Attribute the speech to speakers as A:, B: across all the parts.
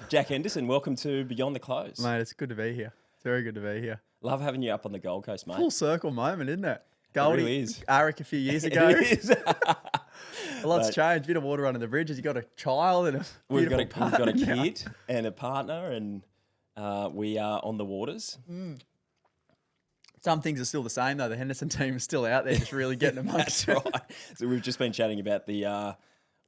A: Jack Henderson, welcome to Beyond the Close.
B: Mate, it's good to be here. It's very good to be here.
A: Love having you up on the Gold Coast, mate.
B: Full circle moment, isn't it?
A: It really is.
B: Aric a few years ago.
A: It is.
B: A lot's changed. Bit of water under the bridges. You got a child and
A: We've got a
B: now.
A: kid and a partner, and we are on the waters.
B: Some things are still the same though. The Henderson team is still out there, just really getting amongst
A: That's
B: it.
A: right. So we've just been chatting about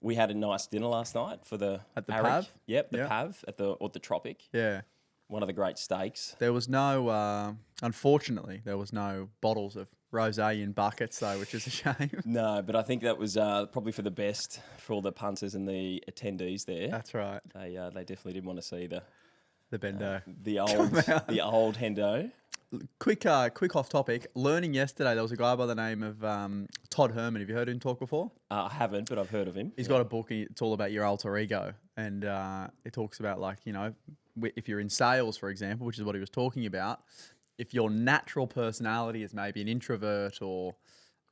A: we had a nice dinner last night for the
B: At the
A: Aric.
B: Pav?
A: Yep, the
B: Yep.
A: Pav at the Tropic.
B: Yeah.
A: One of the great steaks.
B: There was no, unfortunately, there was no bottles of rosé in buckets though, which is a shame.
A: No, but I think that was probably for the best for all the punters and the attendees there.
B: That's right.
A: They definitely did want to see the
B: Bendo.
A: the old Hendo.
B: Quick off topic. Learning yesterday, there was a guy by the name of Todd Herman. Have you heard him talk before?
A: I haven't, but I've heard of him.
B: He's got a book. It's all about your alter ego, and it talks about if you're in sales, for example, which is what he was talking about. If your natural personality is maybe an introvert or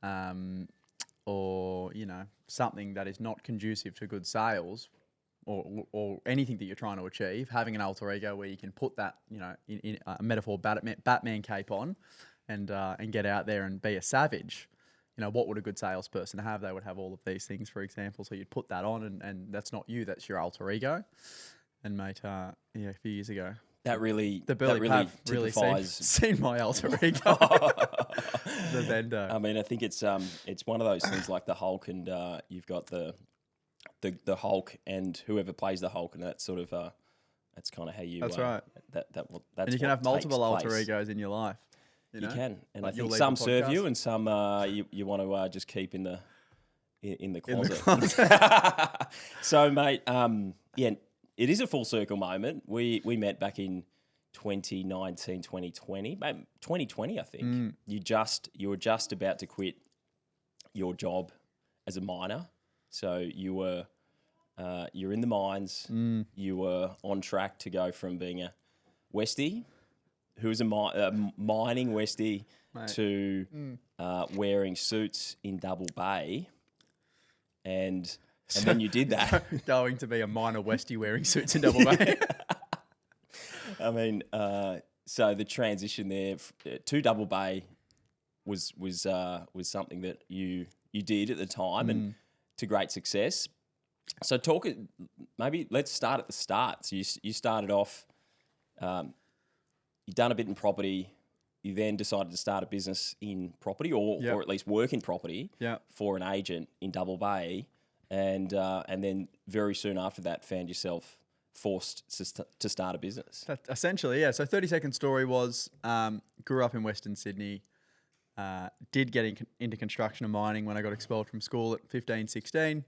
B: something that is not conducive to good sales, or anything that you're trying to achieve, having an alter ego where you can put that, in a metaphor, Batman cape on and get out there and be a savage. What would a good salesperson have? They would have all of these things, for example. So you'd put that on and that's not you, that's your alter ego. And mate, a few years ago,
A: That really
B: Pav really
A: typifies.
B: seen my alter ego. The Bendo.
A: I mean, I think it's one of those things like the Hulk, and you've got the Hulk and whoever plays the Hulk, and that's sort of that's kind of how you.
B: That's right.
A: That's
B: And you can
A: what
B: have multiple
A: takes
B: alter
A: place.
B: egos in your life.
A: You can, and
B: Like
A: I
B: you'll
A: think
B: leave
A: some
B: the
A: serve
B: podcast.
A: you, and some you want to just keep in the closet.
B: closet.
A: So, mate, it is a full circle moment. We met back in 2019, 2020, maybe 2020, I think. You were just about to quit your job as a miner, so you're in the mines. You were on track to go from being a westy, who was a mining westy,
B: Mate.
A: to wearing suits in Double Bay, and then you did that.
B: Going to be a minor Westie wearing suits in Double Bay.
A: I mean, so the transition there to Double Bay was something that you did at the time and to great success. So maybe let's start at the start. So you started off, you've done a bit in property. You then decided to start a business in property, or at least work in property for an agent in Double Bay, and then very soon after that found yourself forced to start a business.
B: Essentially, yeah. So 30-second story was, grew up in Western Sydney, did get into construction and mining when I got expelled from school at 15, 16.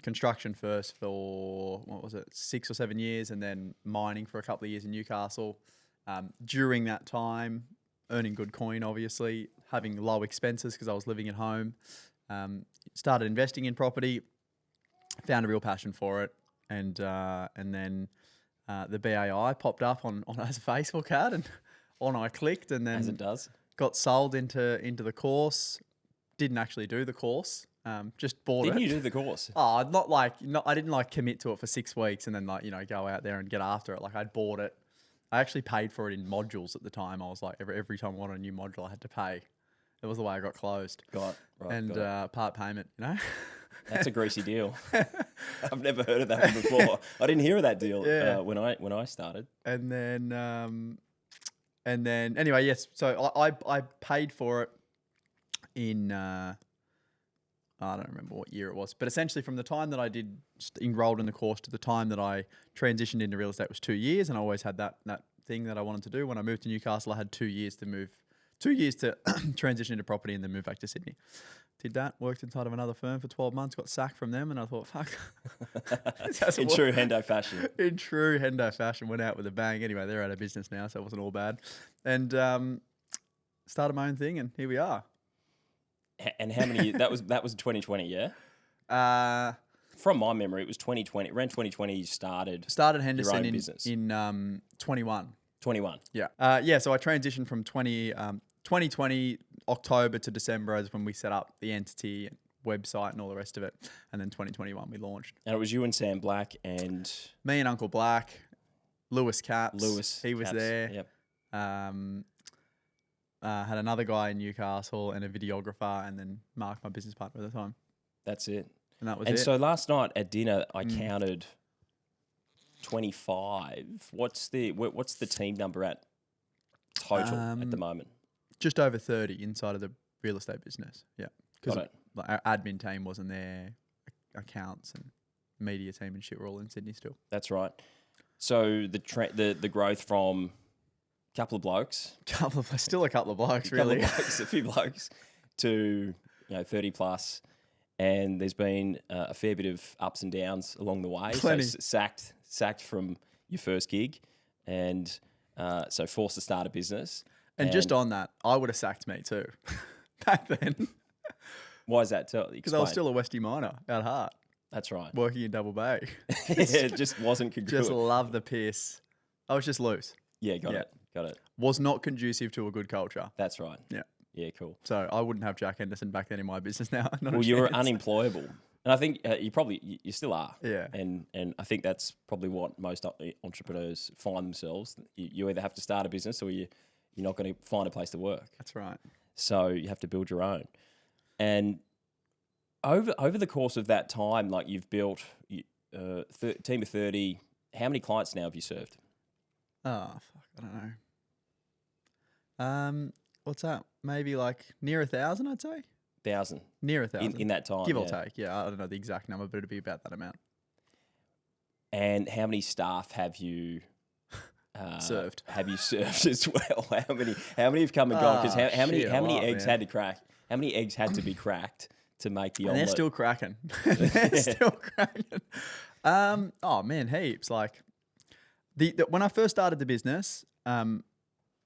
B: Construction first for, 6 or 7 years, and then mining for a couple of years in Newcastle. During that time, earning good coin, obviously, having low expenses because I was living at home. Started investing in property, found a real passion for it, and then the BAI popped up on as a Facebook ad, and on I clicked, and then
A: As it does.
B: got sold into the course. Didn't actually do the course. Just bought
A: Didn't
B: it.
A: you do the course?
B: Oh, I didn't commit to it for 6 weeks and then go out there and get after it. Like I'd bought it. I actually paid for it in modules at the time. I was like, every time I wanted a new module, I had to pay. It was the way I got closed.
A: Got it.
B: Part payment,
A: That's a greasy deal. I've never heard of that one before. I didn't hear of that deal when I started.
B: And then anyway, yes. So I paid for it in I don't remember what year it was, but essentially from the time that I enrolled in the course to the time that I transitioned into real estate was 2 years, and I always had that thing that I wanted to do. When I moved to Newcastle, I had 2 years to transition into property and then move back to Sydney. Did that, worked inside of another firm for 12 months, got sacked from them, and I thought, fuck.
A: In true Hendo fashion.
B: In true Hendo fashion, went out with a bang. Anyway, they're out of business now, so it wasn't all bad. And started my own thing, and here we are.
A: And how many? That was 2020, yeah. From my memory, it was 2020. Around 2020, you started
B: Henderson
A: your own
B: in
A: business.
B: in 21.
A: 21.
B: Yeah. So I transitioned from 2020 October to December is when we set up the entity. website and all the rest of it. And then 2021 we launched.
A: And it was you and Sam Black and
B: Me and Uncle Black, Lewis Caps. He was
A: Caps.
B: there.
A: Yep.
B: Had another guy in Newcastle and a videographer, and then Mark, my business partner at the time.
A: That's it.
B: And that was
A: And
B: it.
A: so last night at dinner, I counted 25. What's the team number at total at the moment?
B: Just over 30 inside of the real estate business. Yeah.
A: Got it.
B: Like our admin team wasn't there, accounts and media team and shit were all in Sydney still.
A: That's right. So the growth from a couple of blokes,
B: Still a couple of blokes, really.
A: a few blokes, to 30 plus, and there's been a fair bit of ups and downs along the way.
B: Plenty.
A: So sacked from your first gig, and so forced to start a business.
B: And just on that, I would have sacked me too back then.
A: Why is that?
B: Because I was still a Westy miner at heart.
A: That's right.
B: Working in Double Bay.
A: It just wasn't congruent.
B: Just love the piss. I was just loose.
A: Yeah, got it.
B: Was not conducive to a good culture.
A: That's right.
B: Yeah.
A: Yeah, cool.
B: So I wouldn't have Jack Henderson back then in my business now.
A: Well, you were unemployable. And I think you still are.
B: Yeah.
A: And I think that's probably what most entrepreneurs find themselves. You either have to start a business or you're not going to find a place to work.
B: That's right.
A: So you have to build your own. And over the course of that time, like you've built a team of 30. How many clients now have you served?
B: Oh, fuck. I don't know. What's that? Maybe like near 1,000, I'd say.
A: 1,000.
B: Near 1,000.
A: In that time.
B: Give or take. Yeah, I don't know the exact number, but it'd be about that amount.
A: And how many staff have you
B: served?
A: Have you served as well? How many have come and gone? Because how many eggs had to crack? How many eggs had to be cracked to make the
B: And
A: omelette?
B: they're still cracking. They're still cracking. Oh man, heaps. Like when I first started the business, I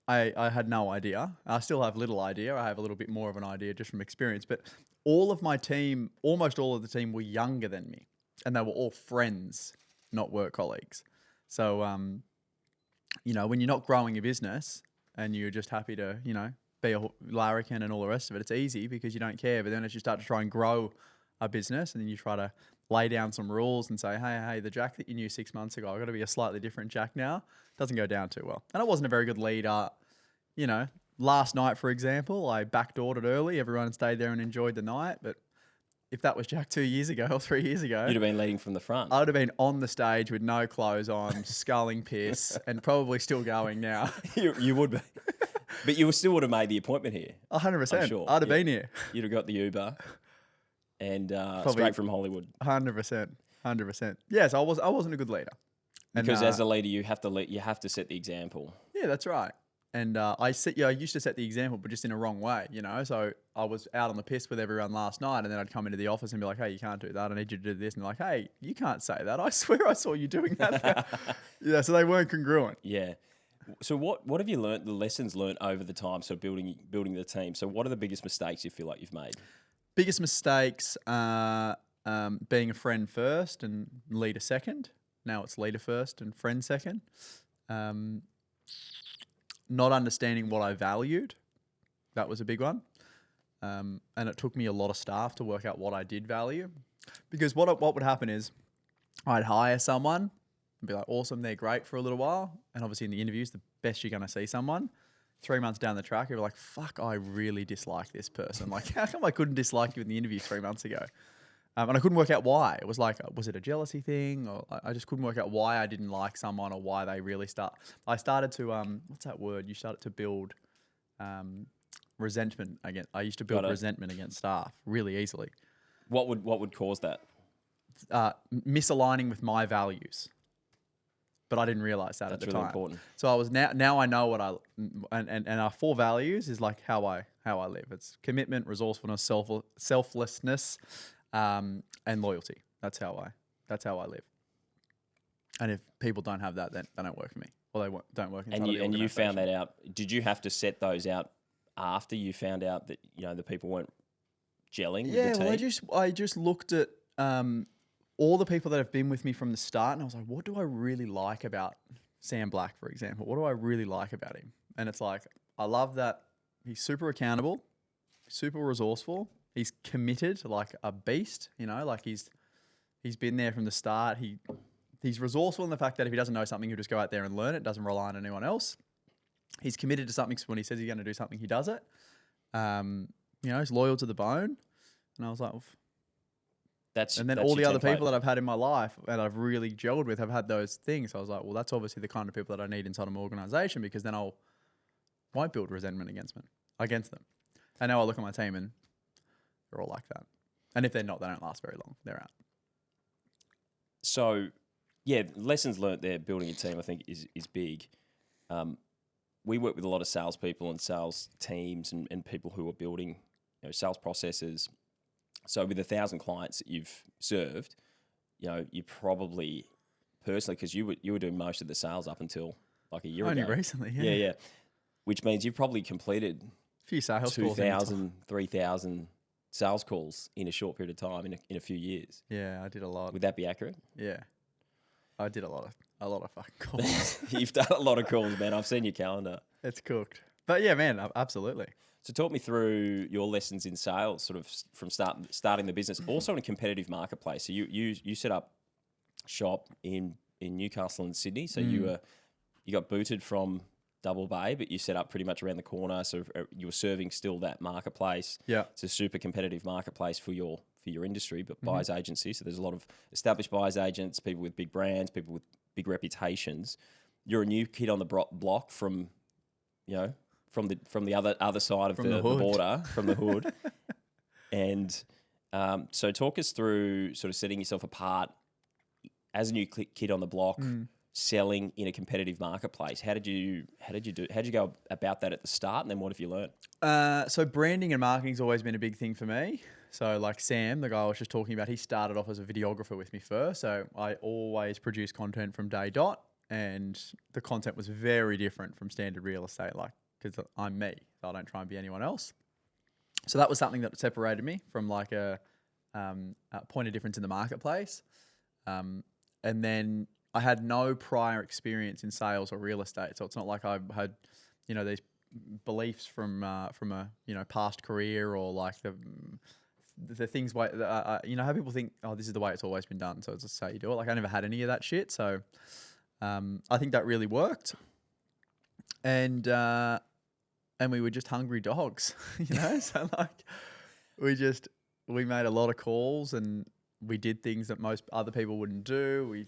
B: had no idea. I still have little idea. I have a little bit more of an idea just from experience. But all of my team, almost all of the team, were younger than me, and they were all friends, not work colleagues. So, when you're not growing a business and you're just happy to, be a larrikin and all the rest of it, it's easy because you don't care. But then as you start to try and grow a business, and then you try to lay down some rules and say, hey, the Jack that you knew 6 months ago, I've got to be a slightly different Jack now. Doesn't go down too well. And I wasn't a very good leader. Last night, for example, I backdoored it early. Everyone stayed there and enjoyed the night. But if that was Jack 2 years ago or 3 years ago,
A: You'd have been leading from the front.
B: I would have been on the stage with no clothes on, sculling piss, and probably still going now.
A: You would be. But you still would have made the appointment here.
B: 100%.
A: I'm sure.
B: I'd have been here.
A: You'd have got the Uber and straight from Hollywood.
B: 100%. 100%. Yes, I wasn't a good leader.
A: Because as a leader, you have to set the example.
B: Yeah, that's right. And I used to set the example, but just in a wrong way, So I was out on the piss with everyone last night, and then I'd come into the office and be like, "Hey, you can't do that. I need you to do this." And they're like, "Hey, you can't say that. I swear I saw you doing that." Yeah, so they weren't congruent.
A: Yeah. So what have you learnt? The lessons learnt over the time. So building the team. So what are the biggest mistakes you feel like you've made?
B: Biggest mistakes are being a friend first and leader second. Now it's leader first and friend second. Not understanding what I valued. That was a big one. And it took me a lot of staff to work out what I did value. Because what would happen is I'd hire someone and be like, awesome, they're great for a little while. And obviously in the interviews, the best you're going to see someone. 3 months down the track, you're like, fuck, I really dislike this person. Like, how come I couldn't dislike you in the interview 3 months ago? And I couldn't work out why. It was like, was it a jealousy thing? Or I just couldn't work out why I didn't like someone or why they really I started to, what's that word? You started to build resentment against. I used to build resentment against staff really easily.
A: What would cause that?
B: Misaligning with my values. But I didn't realize that at the
A: really
B: time.
A: Important.
B: So I was now I know what and our 4 values is like how I live. It's commitment, resourcefulness, selflessness, and loyalty. That's how I live. And if people don't have that, then they don't work for me, or they don't work.
A: And you found that out. Did you have to set those out after you found out that the people weren't gelling?
B: Yeah,
A: with the team?
B: well, I just looked at all the people that have been with me from the start, and I was like, what do I really like about Sam Black, for example? What do I really like about him? And it's like, I love that he's super accountable, super resourceful. He's committed like a beast, you know, like he's been there from the start. He's resourceful in the fact that if he doesn't know something, he'll just go out there and learn it. Doesn't rely on anyone else. He's committed to something, so when he says he's going to do something, he does it. You know, he's loyal to the bone. And I was like, and then all the other people that I've had in my life and I've really gelled with have had those things. So I was like, well, that's obviously the kind of people that I need inside my organization, because then won't build resentment against them. And now I look at my team and they're all like that. And if they're not, they don't last very long. They're out.
A: So, yeah, lessons learnt there, building a team, I think is big. We work with a lot of salespeople and sales teams and people who are building, you know, sales processes. So with 1,000 clients that you've served, you know, you probably personally, because you were doing most of the sales up until like a year ago.
B: Only recently, yeah.
A: Yeah. Which means you've probably completed
B: a few sales
A: 2,000, 3,000 sales calls in a short period of time in a few years.
B: Yeah, I did a lot.
A: Would that be accurate?
B: Yeah, I did a lot of fucking calls.
A: You've done a lot of calls, man. I've seen your calendar.
B: It's cooked. But yeah, man, absolutely.
A: So talk me through your lessons in sales, sort of from starting the business, also in a competitive marketplace. So you set up shop in Newcastle and Sydney. So you got booted from Double Bay, but you set up pretty much around the corner. So you were serving still that marketplace.
B: Yeah,
A: it's a super competitive marketplace for your industry, but buyers agency. So there's a lot of established buyers agents, people with big brands, people with big reputations. You're a new kid on the block from, you know, from the other side of the border, from the hood. And so talk us through sort of setting yourself apart as a new kid on the block, selling in a competitive marketplace. How did you go about that at the start, and then what have you learned?
B: So branding and marketing's always been a big thing for me. So like Sam, the guy I was just talking about, he started off as a videographer with me first. So I always produced content from day dot, and the content was very different from standard real estate, like, because I'm me, so I don't try and be anyone else. So that was something that separated me from like a point of difference in the marketplace. And then I had no prior experience in sales or real estate, so it's not like I had, you know, these beliefs from a, you know, past career, or like the things you know how people think, oh, this is the way it's always been done, so it's just how you do it. Like I never had any of that shit, so I think that really worked. And we were just hungry dogs, you know. So like we made a lot of calls and we did things that most other people wouldn't do. We,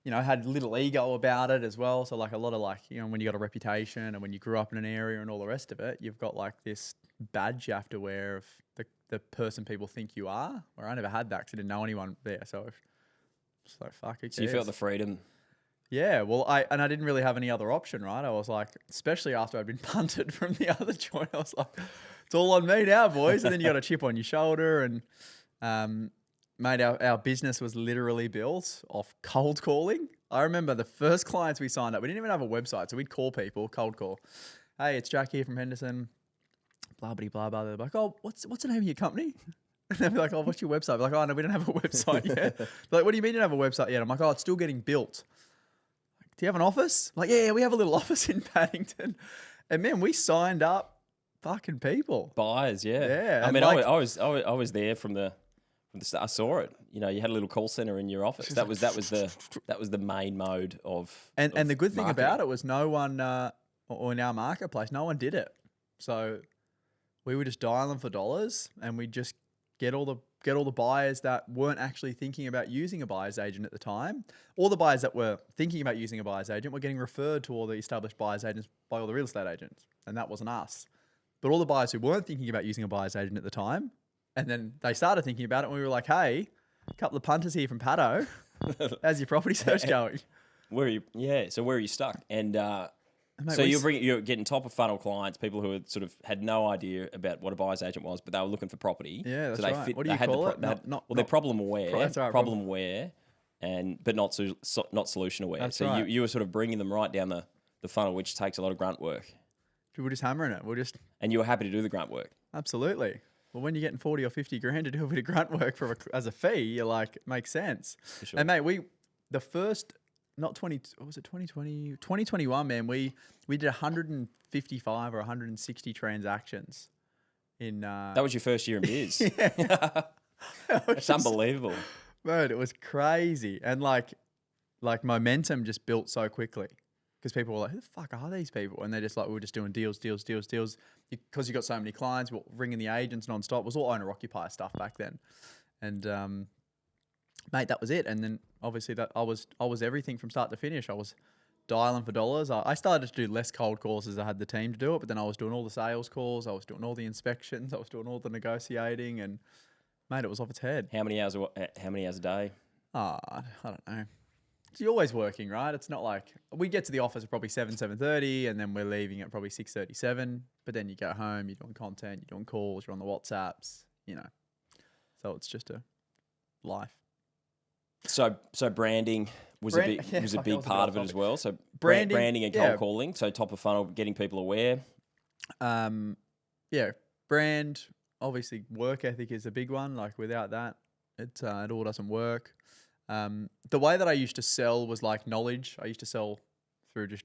B: you know, had little ego about it as well. So like a lot of like, you know, when you got a reputation and when you grew up in an area and all the rest of it, you've got like this badge you have to wear of the person people think you are. Where I never had that because I didn't know anyone there. So fuck it.
A: So you felt the freedom.
B: Yeah, well, I didn't really have any other option, right? I was like, especially after I'd been punted from the other joint, I was like, it's all on me now, boys. And then you got a chip on your shoulder, and mate, our business was literally built off cold calling. I remember the first clients we signed up, we didn't even have a website, so we'd call people, cold call. Hey, it's Jack here from Henderson. Blah blah blah. They're like, oh, what's the name of your company? And they'd be like, oh, what's your website? I'd be like, oh no, we don't have a website yet. They're like, what do you mean you don't have a website yet? I'm like, oh, it's still getting built. Do you have an office? I'm like, yeah, we have a little office in Paddington. And man, we signed up fucking people.
A: Buyers, yeah.
B: Yeah.
A: I mean, like, I was there from the start. I saw it. You know, you had a little call center in your office. That was the main mode of.
B: And the good thing
A: marketing.
B: about it was no one, or in our marketplace, no one did it. So we were just dialing for dollars, and we just get all the buyers that weren't actually thinking about using a buyer's agent at the time. All the buyers that were thinking about using a buyer's agent were getting referred to all the established buyer's agents by all the real estate agents, and that wasn't us. But all the buyers who weren't thinking about using a buyer's agent at the time, and then they started thinking about it, and we were like, hey, a couple of punters here from Paddo. How's your property search going?
A: So where are you stuck? And
B: Mate,
A: so you're getting top of funnel clients, people who had sort of had no idea about what a buyer's agent was, but they were looking for property.
B: Yeah, that's
A: so they
B: right. What do you call it?
A: They're problem aware.
B: That's right,
A: problem aware, but not solution aware.
B: That's
A: so
B: right.
A: you were sort of bringing them right down the funnel, which takes a lot of grunt work.
B: We're just hammering it.
A: And you were happy to do the grunt work.
B: Absolutely. Well, when you're getting 40 or 50 grand to do a bit of grunt work as a fee, you're like, it makes sense.
A: For sure.
B: And mate, the first, not 20, what was it, 2020, 2021, man, we did 155 or 160 transactions
A: That was your first year in biz.
B: yeah.
A: It's unbelievable.
B: Mate, it was crazy. And like momentum just built so quickly because people were like, who the fuck are these people? And they're just like, we were just doing deals. Because you got so many clients, we're ringing the agents nonstop. It was all owner occupier stuff back then. And, mate, that was it. And then obviously that I was everything from start to finish. I was dialing for dollars. I started to do less cold calls as I had the team to do it, but then I was doing all the sales calls. I was doing all the inspections. I was doing all the negotiating, and mate, it was off its head.
A: How many hours a day?
B: I don't know. So you're always working, right? It's not like we get to the office at probably 7:30, and then we're leaving at probably 6:37. But then you go home, you're doing content, you're doing calls, you're on the WhatsApps, So it's just a life.
A: So branding was a big part of it as well. So branding and cold calling. So top of funnel, getting people aware.
B: Brand. Obviously, work ethic is a big one. Like without that, it all doesn't work. The way that I used to sell was like knowledge. I used to sell through just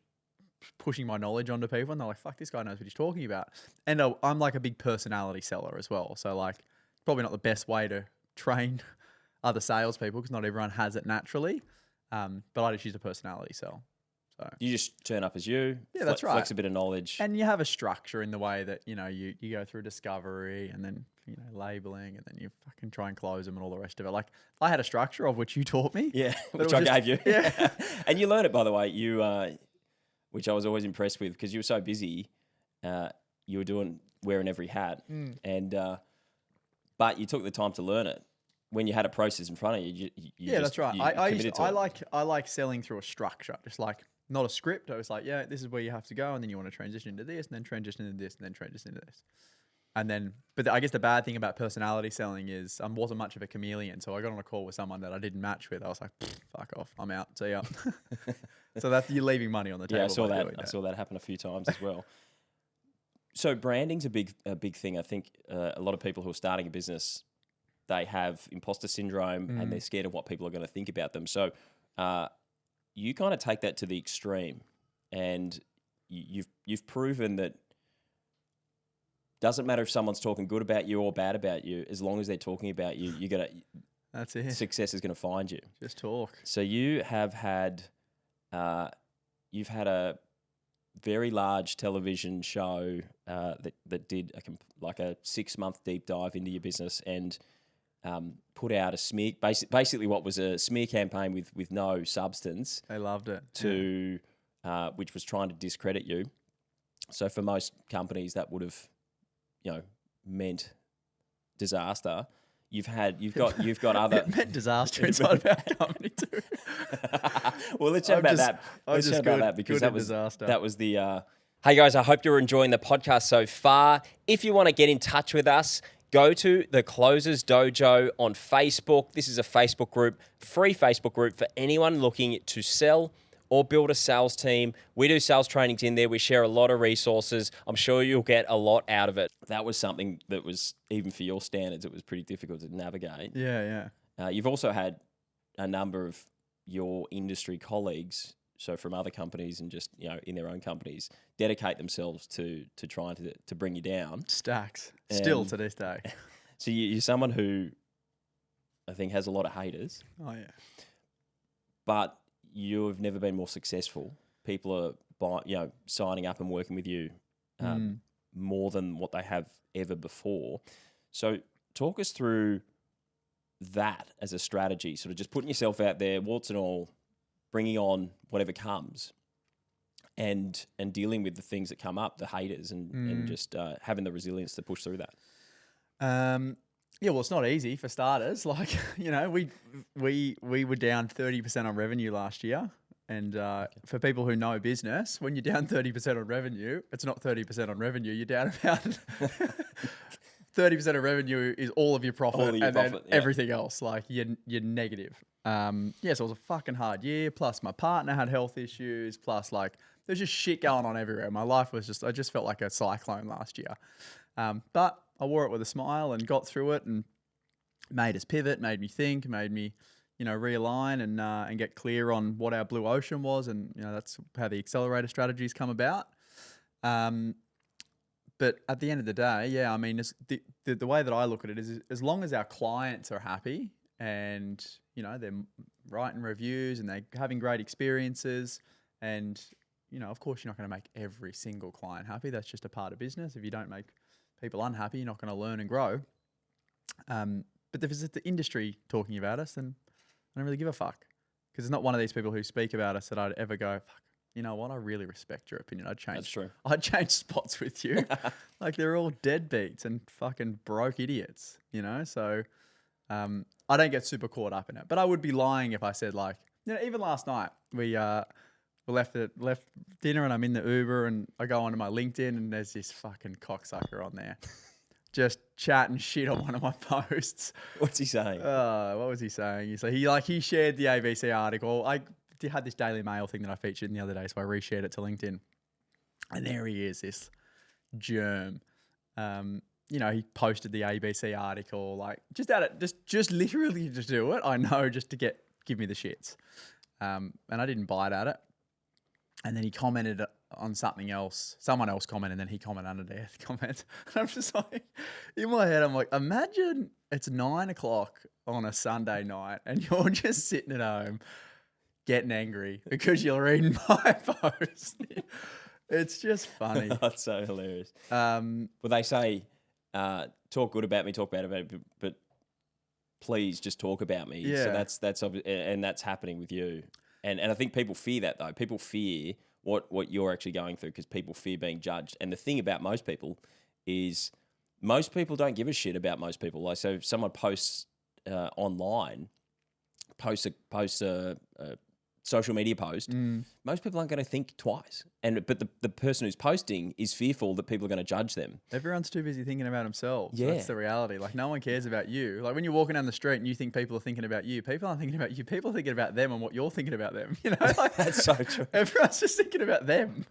B: pushing my knowledge onto people, and they're like, "Fuck, this guy knows what he's talking about." And I'm like a big personality seller as well. So like, probably not the best way to train other salespeople because not everyone has it naturally. But I just use a personality sell. So
A: you just turn up as you.
B: Yeah, that's right.
A: Flex a bit of knowledge,
B: and you have a structure in the way that you go through discovery and then labeling, and then you fucking try and close them and all the rest of it. Like I had a structure of which you taught me.
A: Yeah, which I gave you. Yeah, and you learn it, by the way. Which I was always impressed with because you were so busy. You were wearing every hat, and but you took the time to learn it. When you had a process in front of you,
B: that's right. I like selling through a structure, just like not a script. I was like, yeah, this is where you have to go, and then you want to transition into this, and then transition into this, and then transition into this, and then. But I guess the bad thing about personality selling is I wasn't much of a chameleon, so I got on a call with someone that I didn't match with. I was like, fuck off, I'm out. See ya. So that's you're leaving money on the table.
A: Yeah, I saw that happen a few times as well. So branding's a big thing. I think a lot of people who are starting a business, they have imposter syndrome and they're scared of what people are going to think about them. So you kind of take that to the extreme, and you've proven that doesn't matter if someone's talking good about you or bad about you, as long as they're talking about you,
B: that's it.
A: Success is going to find you.
B: Just talk.
A: So you have had you've had a very large television show that did a 6-month deep dive into your business and put out a smear, basically what was a smear campaign with no substance.
B: They loved it.
A: Which was trying to discredit you. So for most companies, that would have, meant disaster. You've got other.
B: It meant disaster inside of our company too.
A: Well, let's chat about that. Let's chat about that because that was
B: disaster.
A: That was the. Hey guys, I hope you're enjoying the podcast so far. If you want to get in touch with us, go to the Closers Dojo on Facebook. This is a Facebook group, free Facebook group for anyone looking to sell or build a sales team. We do sales trainings in there. We share a lot of resources. I'm sure you'll get a lot out of it. That was something that was, even for your standards, it was pretty difficult to navigate.
B: Yeah.
A: You've also had a number of your industry colleagues, so from other companies and just, in their own companies, dedicate themselves to trying to bring you down.
B: Stacks. Still to this day.
A: So you're someone who I think has a lot of haters.
B: Oh, yeah.
A: But you've never been more successful. People are signing up and working with you more than what they have ever before. So talk us through that as a strategy, sort of just putting yourself out there, warts and all, bringing on whatever comes, and dealing with the things that come up, the haters, and just having the resilience to push through that.
B: Yeah, well, it's not easy for starters. Like, we were down 30% on revenue last year. And for people who know business, when you're down 30% on revenue, it's not 30% on revenue. You're down about 30% of revenue is all of your profit, then everything else. Like, you're negative. So it was a fucking hard year. Plus, my partner had health issues. Plus, there's just shit going on everywhere. My life was I just felt like a cyclone last year. But I wore it with a smile and got through it and made us pivot, made me think, made me, realign and get clear on what our blue ocean was. And, that's how the accelerator strategies come about. But at the end of the day, yeah, I mean, the way that I look at it is as long as our clients are happy and, you know, they're writing reviews and they're having great experiences and, you know, of course you're not going to make every single client happy. That's just a part of business. If you don't make people unhappy, you're not going to learn and grow. But if it's the industry talking about us, then I don't really give a fuck. Because it's not one of these people who speak about us that I'd ever go, fuck, you know what? I really respect your opinion.
A: That's true.
B: I'd change spots with you. Like they're all deadbeats and fucking broke idiots, you know? So I don't get super caught up in it. But I would be lying if I said like, you know, even last night we left dinner and I'm in the Uber and I go onto my LinkedIn and there's this fucking cocksucker on there. Just chatting shit on one of my posts.
A: What's he saying?
B: What was he saying? He shared the ABC article. I had this Daily Mail thing that I featured in the other day, so I reshared it to LinkedIn. And there he is, this germ. You know, he posted the ABC article, like just literally to do it. I know, just to give me the shits. And I didn't bite at it. And then he commented on something else. Someone else commented, and then he commented under the comment. And I'm just like, in my head, I'm like, imagine it's 9 o'clock on a Sunday night and you're just sitting at home getting angry because you're reading my post. It's just funny.
A: That's so hilarious.
B: Um,
A: Well, they say, talk good about me, talk bad about me, but please just talk about me.
B: Yeah.
A: So that's and that's happening with you. And I think people fear that though. People fear what you're actually going through because people fear being judged. And the thing about most people is most people don't give a shit about most people. Like, so if someone posts online, posts a social media post, most people aren't going to think twice. But the person who's posting is fearful that people are going to judge them.
B: Everyone's too busy thinking about themselves.
A: Yeah.
B: That's the reality. Like, no one cares about you. Like, when you're walking down the street and you think people are thinking about you, people aren't thinking about you. People are thinking about them and what you're thinking about them. You know, like,
A: That's so true.
B: Everyone's just thinking about them.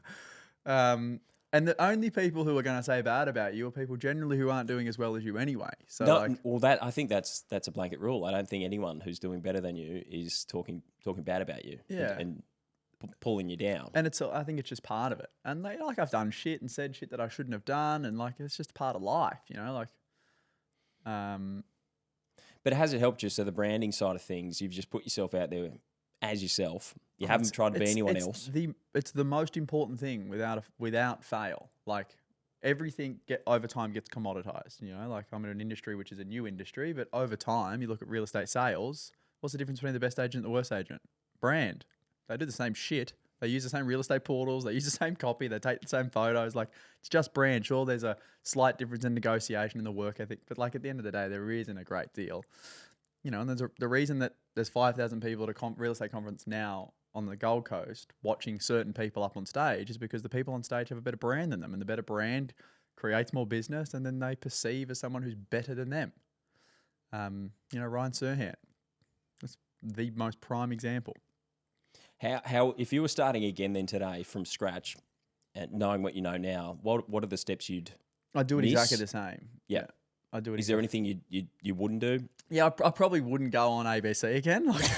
B: And the only people who are going to say bad about you are people generally who aren't doing as well as you anyway. So,
A: I think that's a blanket rule. I don't think anyone who's doing better than you is talking bad about you.
B: Yeah.
A: And pulling you down.
B: And I think it's just part of it. And like I've done shit and said shit that I shouldn't have done, and like it's just part of life, you know. Like,
A: but has it helped you? So the branding side of things, you've just put yourself out there as yourself. You haven't tried to be anyone else.
B: It's the most important thing without fail. Like everything over time gets commoditized. You know, like I'm in an industry which is a new industry, but over time you look at real estate sales. What's the difference between the best agent and the worst agent? Brand. They do the same shit. They use the same real estate portals. They use the same copy. They take the same photos. Like, it's just brand. Sure, there's a slight difference in negotiation and the work ethic, but like at the end of the day, there isn't a great deal. You know, and the reason that there's 5,000 people at a real estate conference now on the Gold Coast watching certain people up on stage is because the people on stage have a better brand than them, and the better brand creates more business, and then they perceive as someone who's better than them. You know, Ryan Serhant. That's the most prime example.
A: How if you were starting again then today from scratch and knowing what you know now, what are the steps
B: I'd do it
A: miss?
B: Exactly the same.
A: Yeah.
B: I'd do it.
A: Is there anything you wouldn't do?
B: Yeah, I probably wouldn't go on ABC again. Like,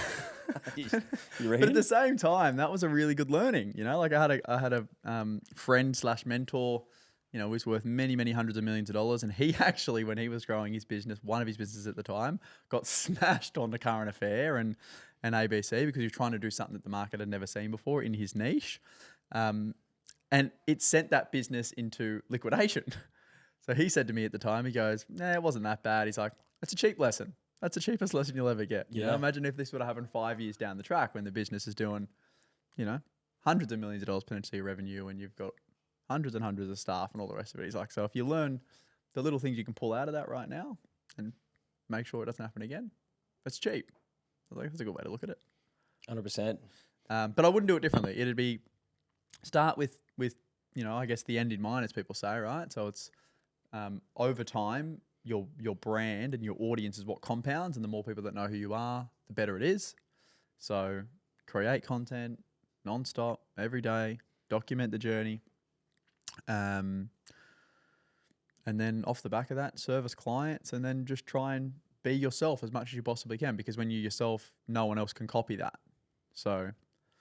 A: You
B: but at the same time, that was a really good learning. You know, like I had a friend / mentor, you know, who's worth many hundreds of millions of dollars. And he actually, when he was growing his business, one of his businesses at the time, got smashed on the Current Affair and ABC because he was trying to do something that the market had never seen before in his niche. And it sent that business into liquidation. So he said to me at the time, he goes, nah, it wasn't that bad. He's like, that's a cheap lesson. That's the cheapest lesson you'll ever get. You know, imagine if this would have happened 5 years down the track when the business is doing, you know, hundreds of millions of dollars potentially revenue and you've got hundreds and hundreds of staff and all the rest of it. He's like, so if you learn the little things you can pull out of that right now and make sure it doesn't happen again, it's cheap. I was like, that's a good way to look at it.
A: 100%.
B: But I wouldn't do it differently. It'd be start with you know, I guess the end in mind, as people say, right? So it's over time, your brand and your audience is what compounds, and the more people that know who you are, the better it is. So create content nonstop every day, document the journey, and then off the back of that, service clients, and then just try and be yourself as much as you possibly can, because when you're yourself, no one else can copy that. So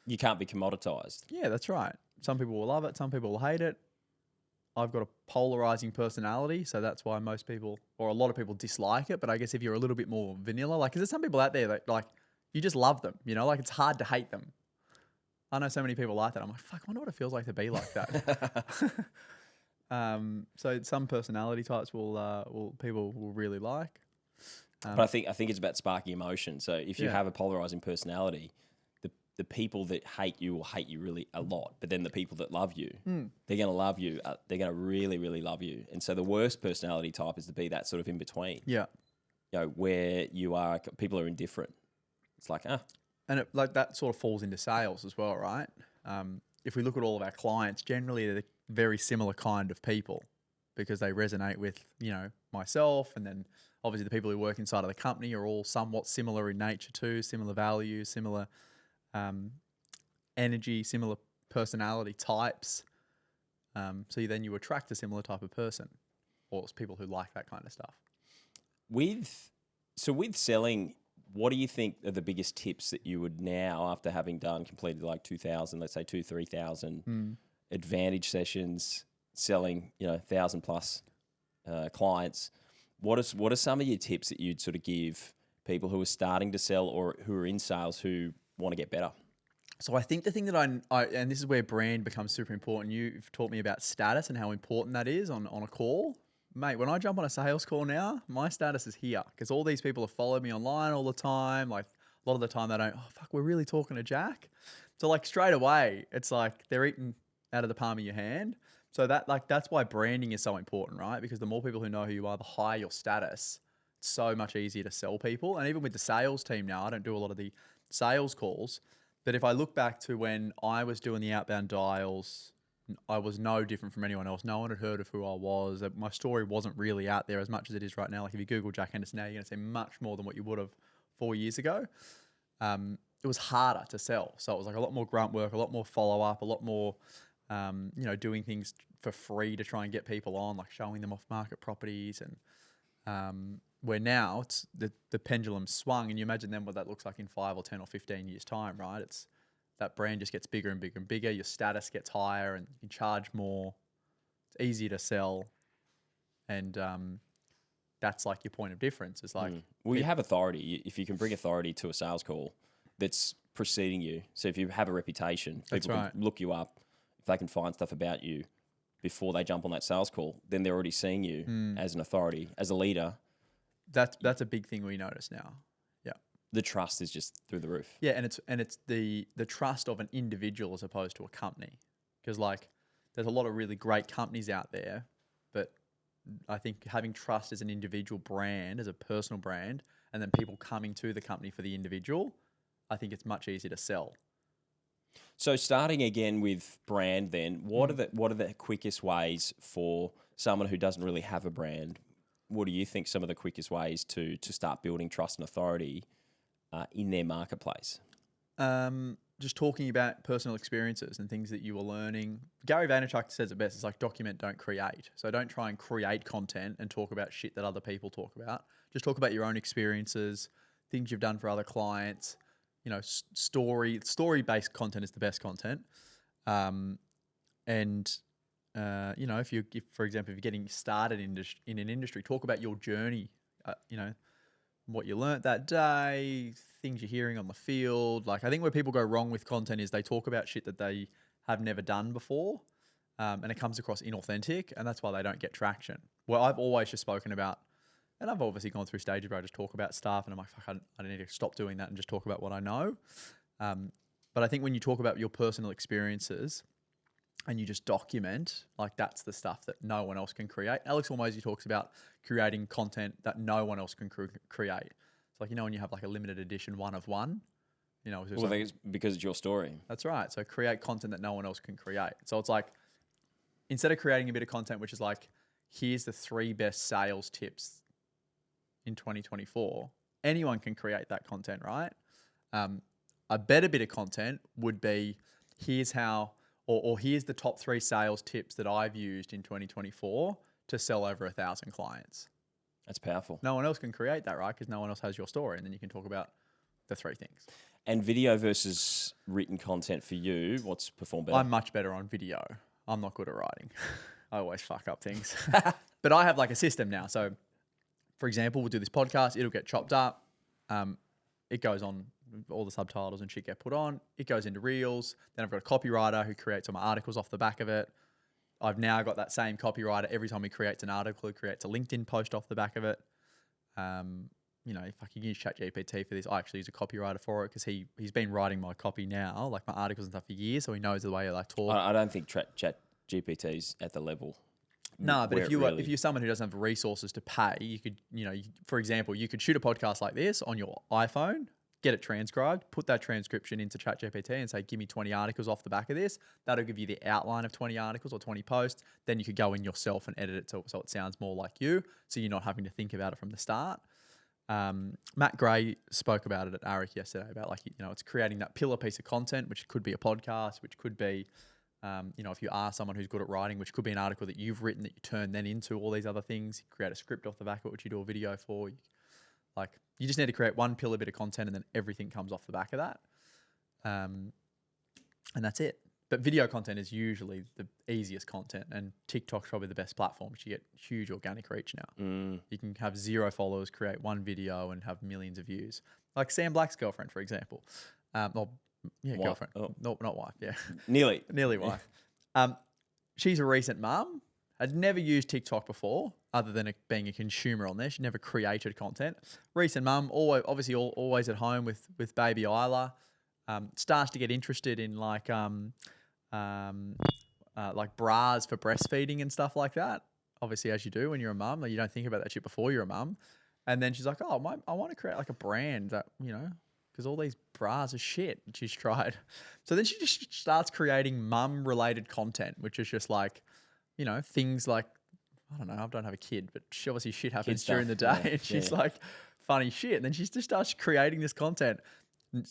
A: You can't be commoditized.
B: yeah, that's right. Some people will love it. Some people will hate it. I've got a polarizing personality, so that's why most people or a lot of people dislike it. But I guess if you're a little bit more vanilla, like, 'cause there's some people out there that like you just love them, you know, like it's hard to hate them. I know so many people like that. I'm like, fuck, I wonder what it feels like to be like that. So some personality types people will really like.
A: But I think it's about sparking emotion. So if you have a polarizing personality, the people that hate you will hate you really a lot. But then the people that love you, they're going to love you. They're going to really, really love you. And so the worst personality type is to be that sort of in between.
B: Yeah.
A: You know, where you are, people are indifferent. It's like,
B: And like that sort of falls into sales as well, right? If we look at all of our clients, generally they're very similar kind of people because they resonate with, you know, myself, and then obviously the people who work inside of the company are all somewhat similar in nature too, similar values, similar energy, similar personality types. So then you attract a similar type of person, or it's people who like that kind of stuff.
A: With selling, what do you think are the biggest tips that you would now, after having completed like 2,000, let's say 3,000 advantage sessions, selling, you know, 1,000 plus clients, what are some of your tips that you'd sort of give people who are starting to sell or who are in sales who want to get better?
B: So I think the thing that I and this is where brand becomes super important. You've taught me about status and how important that is on a call. Mate, when I jump on a sales call now, my status is here because all these people have followed me online all the time. Like a lot of the time they don't, oh, fuck, we're really talking to Jack. So like straight away, it's like they're eating out of the palm of your hand. So that's why branding is so important, right? Because the more people who know who you are, the higher your status. It's so much easier to sell people. And even with the sales team now, I don't do a lot of the sales calls. But if I look back to when I was doing the outbound dials, I was no different from anyone else. No one had heard of who I was. My story wasn't really out there as much as it is right now. Like if you Google Jack Henderson now, you're going to see much more than what you would have 4 years ago. It was harder to sell. So it was like a lot more grunt work, a lot more follow up, a lot more, doing things for free to try and get people on, like showing them off market properties. And where now it's the pendulum swung, and you imagine then what that looks like in 5 or 10 or 15 years time, right? It's that brand just gets bigger and bigger and bigger. Your status gets higher and you can charge more. It's easier to sell. And that's like your point of difference. It's like,
A: well, you have authority. If you can bring authority to a sales call that's preceding you. So if you have a reputation, people can look you up. If they can find stuff about you before they jump on that sales call, then they're already seeing you as an authority, as a leader.
B: That's a big thing we notice now. Yeah.
A: The trust is just through the roof.
B: Yeah, and it's the trust of an individual as opposed to a company. Because like there's a lot of really great companies out there, but I think having trust as an individual brand, as a personal brand, and then people coming to the company for the individual, I think it's much easier to sell.
A: So starting again with brand then, what are the quickest ways for someone who doesn't really have a brand? What do you think some of the quickest ways to start building trust and authority in their marketplace?
B: Just talking about personal experiences and things that you were learning. Gary Vaynerchuk says it best. It's like document, don't create. So don't try and create content and talk about shit that other people talk about. Just talk about your own experiences, things you've done for other clients. You know, story-based content is the best content. If for example, if you're getting started in an industry, talk about your journey, what you learnt that day, things you're hearing on the field. Like I think where people go wrong with content is they talk about shit that they have never done before, and it comes across inauthentic, and that's why they don't get traction. Well, I've always just spoken about, and I've obviously gone through stages where I just talk about stuff and I'm like, fuck, I need to stop doing that and just talk about what I know. But I think when you talk about your personal experiences and you just document, like that's the stuff that no one else can create. Alex Hormozy talks about creating content that no one else can create. It's like, when you have like a limited edition one of one,
A: I think it's because it's your story.
B: That's right. So create content that no one else can create. So it's like, instead of creating a bit of content, which is like, here's the 3 best sales tips in 2024, anyone can create that content, right? A better bit of content would be, here's how, or here's the top 3 sales tips that I've used in 2024 to sell over 1,000 clients.
A: That's powerful.
B: No one else can create that, right? Because no one else has your story, and then you can talk about the 3 things.
A: And video versus written content for you, what's performed better?
B: I'm much better on video. I'm not good at writing. I always fuck up things. But I have like a system now. So, for example, we'll do this podcast. It'll get chopped up. It goes on, all the subtitles and shit get put on. It goes into Reels. Then I've got a copywriter who creates all my articles off the back of it. I've now got that same copywriter. Every time he creates an article, he creates a LinkedIn post off the back of it. You know, if I can use ChatGPT for this, I actually use a copywriter for it because he's been writing my copy now, like my articles and stuff for years, so he knows the way I talk.
A: I don't think ChatGPT's at the level.
B: No, but if you're someone who doesn't have resources to pay, you could, for example, you could shoot a podcast like this on your iPhone, get it transcribed, put that transcription into ChatGPT and say, give me 20 articles off the back of this. That'll give you the outline of 20 articles or 20 posts. Then you could go in yourself and edit it so it sounds more like you, so you're not having to think about it from the start. Matt Gray spoke about it at ARIC yesterday about it's creating that pillar piece of content, which could be a podcast, which could be, if you are someone who's good at writing, which could be an article that you've written that you turn then into all these other things. You create a script off the back of it, which you do a video for. You just need to create one pillar bit of content and then everything comes off the back of that. And that's it. But video content is usually the easiest content, and TikTok's probably the best platform because you get huge organic reach now. You can have 0 followers, create one video and have millions of views. Like Sam Black's girlfriend, for example. Girlfriend. Oh. No, not wife. Yeah. Nearly wife. She's a recent mum. Had never used TikTok before, other than being a consumer on there. She never created content. Recent mum, always at home with baby Isla. Starts to get interested in like bras for breastfeeding and stuff like that. Obviously, as you do when you're a mum, you don't think about that shit before you're a mum. And then she's like, I want to create like a brand that, because all these bras are shit. She's tried. So then she just starts creating mum-related content, which is just like, things like, I don't know, I don't have a kid, but obviously shit happens during the day. Yeah, and she's like, funny shit. And then she just starts creating this content.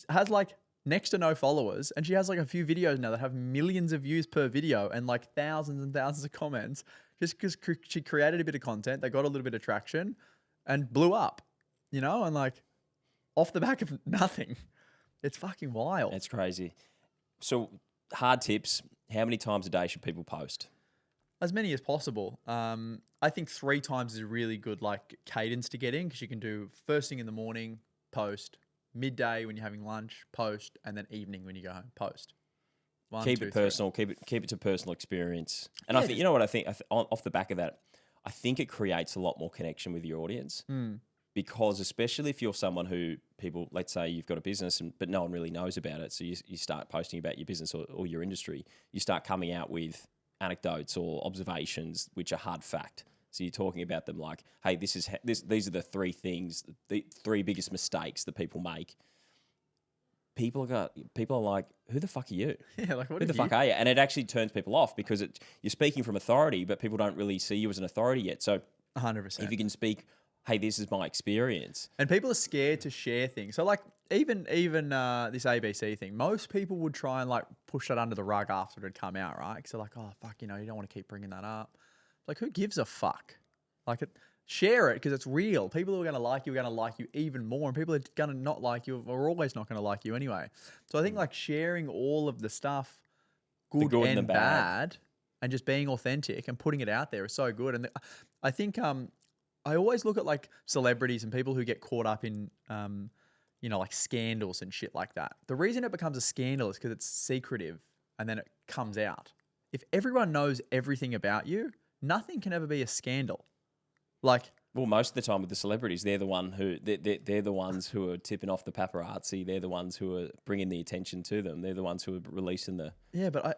B: Has like next to no followers. And she has like a few videos now that have millions of views per video and like thousands and thousands of comments just because she created a bit of content. They got a little bit of traction and blew up, and like off the back of nothing. It's fucking wild.
A: That's crazy. So hard tips. How many times a day should people post?
B: As many as possible. I think 3 times is a really good like cadence to get in because you can do first thing in the morning, post, midday when you're having lunch, post, and then evening when you go home, post.
A: Keep it personal. Keep it to personal experience. And I think, what I think off the back of that, I think it creates a lot more connection with your audience because especially if you're someone who people, let's say you've got a business but no one really knows about it. So you start posting about your business or your industry, you start coming out with anecdotes or observations, which are hard fact. So you're talking about them like, hey, these are the 3 things, the 3 biggest mistakes that people make. People are like, who the fuck are you?
B: Yeah, like,
A: who the fuck are you? And it actually turns people off because you're speaking from authority, but people don't really see you as an authority yet. So
B: 100%.
A: If you can speak, hey, this is my experience.
B: And people are scared to share things. So like even this ABC thing, most people would try and like push that under the rug after it had come out, right? Because they're like, oh, fuck, you don't want to keep bringing that up. Like, who gives a fuck? Like, share it because it's real. People who are going to like you are going to like you even more, and people who are going to not like you are always not going to like you anyway. So I think like sharing all of the stuff, good and the bad, and just being authentic and putting it out there is so good. And I think I always look at like celebrities and people who get caught up in like scandals and shit like that. The reason it becomes a scandal is because it's secretive and then it comes out. If everyone knows everything about you, nothing can ever be a scandal. Like,
A: well, most of the time with the celebrities, they're the ones who are tipping off the paparazzi. They're the ones who are bringing the attention to them. They're the ones who are releasing the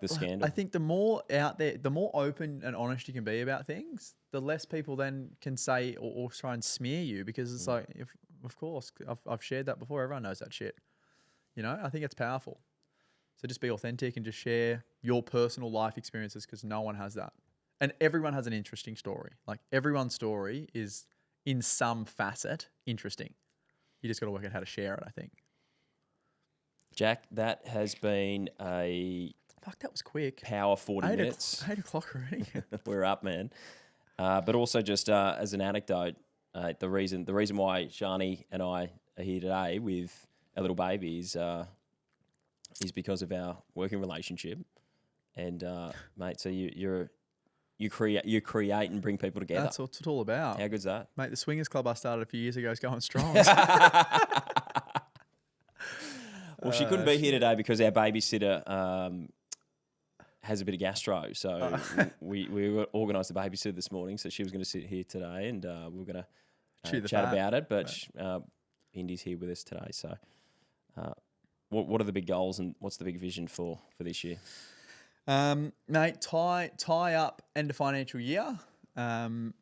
A: scandal.
B: I think the more out there, the more open and honest you can be about things, the less people then can say or try and smear you because it's like, of course, I've shared that before. Everyone knows that shit. I think it's powerful. So just be authentic and just share your personal life experiences because no one has that. And everyone has an interesting story. Like everyone's story is in some facet interesting. You just got to work out how to share it, I think.
A: Jack, that has been a...
B: Fuck, that was quick.
A: Power 40 minutes.
B: 8 o'clock already.
A: We're up, man. But also just as an anecdote, the reason why Shani and I are here today with a little baby is because of our working relationship. And mate, so you're you create and bring people together.
B: That's what it's all about.
A: How good's that?
B: Mate, the swingers club I started a few years ago is going strong.
A: Well, she couldn't be here today because our babysitter has a bit of gastro. So we organised the babysitter this morning. So she was going to sit here today and we were going to chat about it. But Indy's here with us today. So what are the big goals and what's the big vision for this year?
B: Mate, tie up end of financial year. And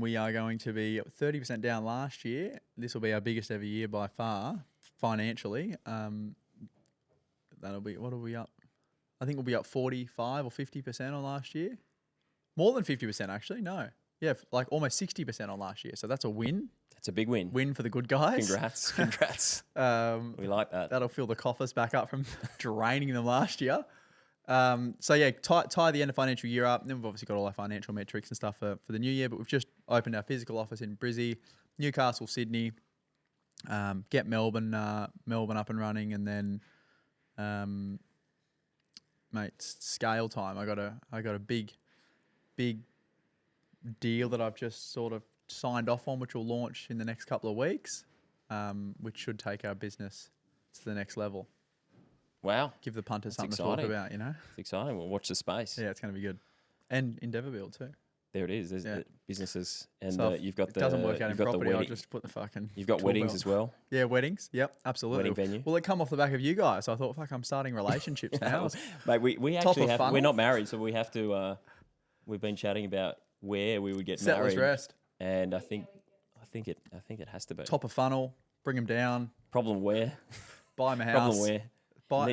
B: we are going to be 30% down last year. This will be our biggest ever year by far, financially. That'll be, what are we up? I think we'll be up 45 or 50% on last year. More than 50% actually, no. Yeah, like almost 60% on last year. So that's a win.
A: That's a big win.
B: Win for the good guys.
A: Congrats. We like that.
B: That'll fill the coffers back up from draining them last year. So yeah, tie the end of financial year up. And then we've obviously got all our financial metrics and stuff for the new year, but we've just opened our physical office in Brizzy, Newcastle, Sydney, get Melbourne up and running. And then, mate, scale time. I got a big deal that I've just sort of signed off on, which will launch in the next couple of weeks, which should take our business to the next level.
A: Wow.
B: Give the punters something to talk about, you know?
A: It's exciting. We'll watch the space.
B: Yeah, it's going to be good. And Endeavour Build too.
A: There it is. There's businesses. And
B: so
A: you've got
B: it doesn't work out in property, I'll just put the fucking...
A: You've got weddings as well.
B: Yeah, weddings. Yep, absolutely.
A: Wedding venue.
B: Well, it come off the back of you guys. So I thought, fuck, I'm starting relationships now.
A: Mate, we actually have... We're not married, so we have to... we've been chatting about where we would get
B: Settlers
A: married.
B: Rest.
A: And I think it has to be.
B: Top of funnel, bring them down.
A: Problem where?
B: Buy them a house.
A: Problem where?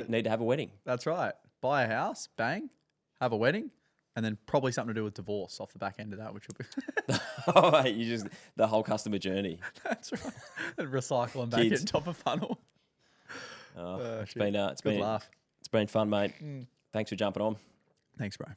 A: Need to have a wedding.
B: That's right. Buy a house, bang, have a wedding, and then probably something to do with divorce off the back end of that, which will be...
A: Oh, mate, the whole customer journey.
B: That's right. And recycle them back in top of funnel.
A: It's been a laugh. It's been fun, mate. Thanks for jumping on.
B: Thanks, bro.